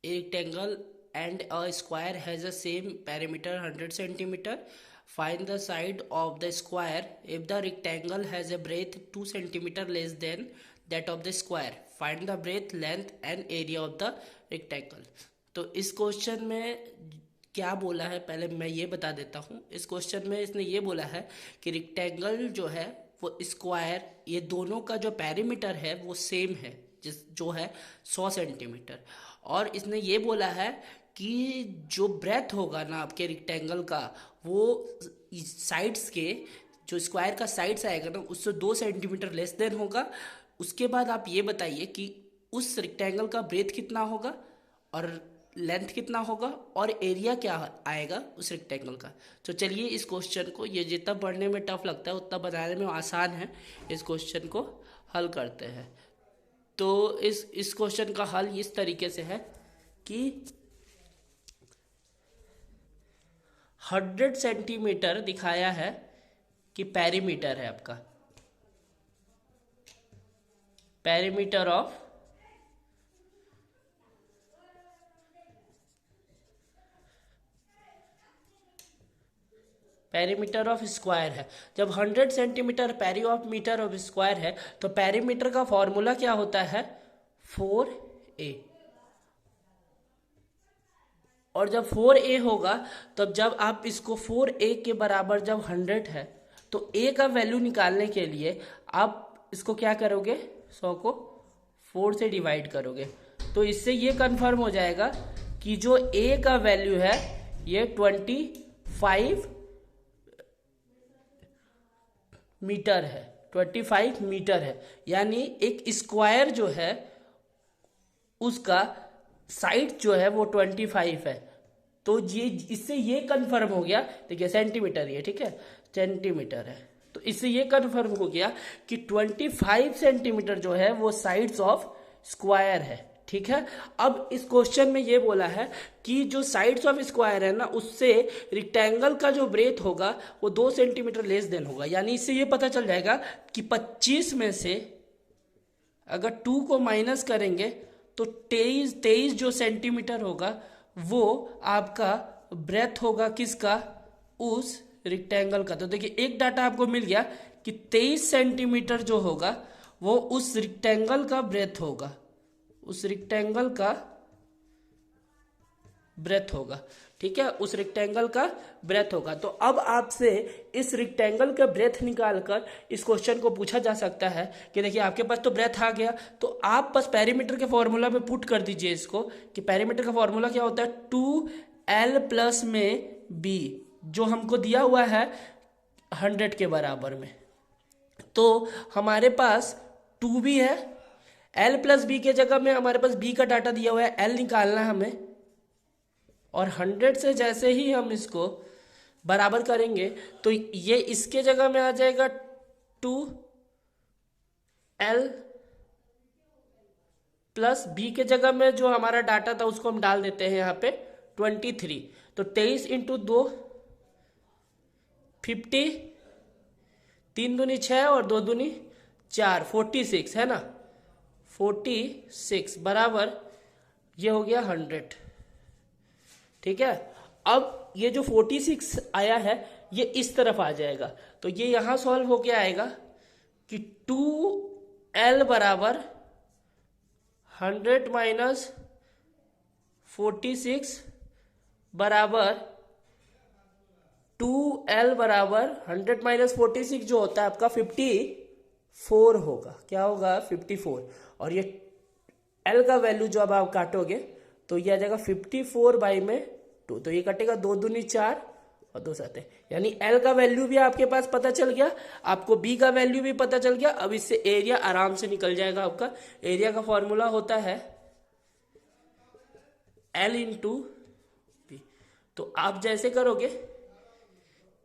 rectangle and a square has the same perimeter 100 centimeter. Find the side of the square if the rectangle has a breadth 2 centimeter less than that of the square. Find the breadth, length and area of the rectangle. तो इस question में क्या बोला है पहले मैं ये बता देता हूँ। इस क्वेश्चन में इसने ये बोला है कि रेक्टेंगल जो है वो स्क्वायर, ये दोनों का जो पेरीमीटर है वो सेम है, जो है 100 सेंटीमीटर। और इसने ये बोला है कि जो ब्रेथ होगा ना आपके रेक्टेंगल का, वो साइड्स के, जो स्क्वायर का साइड्स आएगा ना उससे 2 सेंटीमीटर लेस देन होगा। उसके बाद आप ये बताइए कि उस रेक्टेंगल का ब्रेथ कितना होगा और लेंथ कितना होगा और एरिया क्या आएगा उस रेक्टेंगल का। तो चलिए इस क्वेश्चन को, ये जितना पढ़ने में टफ लगता है उतना बनाने में आसान है, इस क्वेश्चन को हल करते हैं। तो इस क्वेश्चन का हल इस तरीके से है कि 100 सेंटीमीटर दिखाया है कि पेरीमीटर है आपका, perimeter of perimeter of square है। जब 100 centimetre peri of metre of square है तो पेरीमीटर का फॉर्मूला क्या होता है 4a। और जब 4a होगा तब जब आप इसको 4a के बराबर जब 100 है तो a का वैल्यू निकालने के लिए आप इसको क्या करोगे, 100 को 4 से डिवाइड करोगे। तो इससे ये कंफर्म हो जाएगा कि जो a का वैल्यू है ये 25 मीटर है, 25 मीटर है। यानी एक स्क्वायर जो है उसका साइड जो है वो 25 है। तो ये इससे ये कंफर्म हो गया, देखिए सेंटीमीटर ये, ठीक है, सेंटीमीटर है। तो इससे ये कंफर्म हो गया कि 25 सेंटीमीटर जो है वो साइड्स ऑफ स्क्वायर है, ठीक है। अब इस क्वेश्चन में ये बोला है कि जो साइड्स ऑफ स्क्वायर है ना उससे रेक्टेंगल का जो ब्रेथ होगा वो 2 सेंटीमीटर लेस देन होगा। यानी इससे ये पता चल जाएगा कि 25 में से अगर 2 को माइनस करेंगे तो 23 जो सेंटीमीटर होगा वो आपका ब्रेथ होगा किसका, उस रेक्टेंगल का। तो देखिए एक डाटा आपको मिल गया कि 23 सेंटीमीटर जो होगा वो उस रेक्टेंगल का ब्रेथ होगा, उस रेक्टेंगल का ब्रेथ होगा, ठीक है, उस रेक्टेंगल का ब्रेथ होगा। तो अब आपसे इस रेक्टेंगल का ब्रेथ निकालकर इस क्वेश्चन को पूछा जा सकता है कि देखिए आपके पास तो ब्रेथ आ गया, तो आप बस पेरीमीटर के फॉर्मूला में पुट कर दीजिए इसको कि पेरीमीटर का फॉर्मूला क्या होता है 2l प्लस में b, जो हमको दिया हुआ है 100 के बराबर में। तो हमारे पास 2b है, l प्लस बी के जगह में हमारे पास b का डाटा दिया हुआ है, l निकालना है हमें। और 100 से जैसे ही हम इसको बराबर करेंगे तो ये इसके जगह में आ जाएगा 2l प्लस b के जगह में जो हमारा डाटा था उसको हम डाल देते हैं यहाँ पे 23। तो 23 इंटू 2 50, 3 दूनी 6 और 2 दूनी 4, 46 है ना, 46 बराबर ये हो गया 100, ठीक है। अब ये जो 46 आया है ये इस तरफ आ जाएगा, तो ये यहां सॉल्व होके आएगा कि 2l बराबर 100 माइनस 46 बराबर 2l बराबर 100 माइनस 46 जो होता है आपका 54 होगा। क्या होगा 54। और ये l का वैल्यू जो अब आप काटोगे तो ये आ जाएगा 54 बाई में 2, तो ये कटेगा 2 दूनी 4 और 2 7 है। यानी l का वैल्यू भी आपके पास पता चल गया, आपको b का वैल्यू भी पता चल गया। अब इससे एरिया आराम से निकल जाएगा आपका। एरिया का फॉर्मूला होता है l इंटू बी। तो आप जैसे करोगे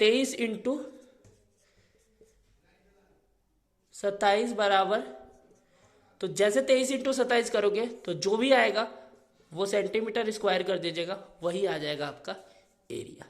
23 इंटू 27 बराबर, तो जैसे 23 इंटू 27 करोगे तो जो भी आएगा वो सेंटीमीटर स्क्वायर कर दीजिएगा, वही आ जाएगा आपका एरिया।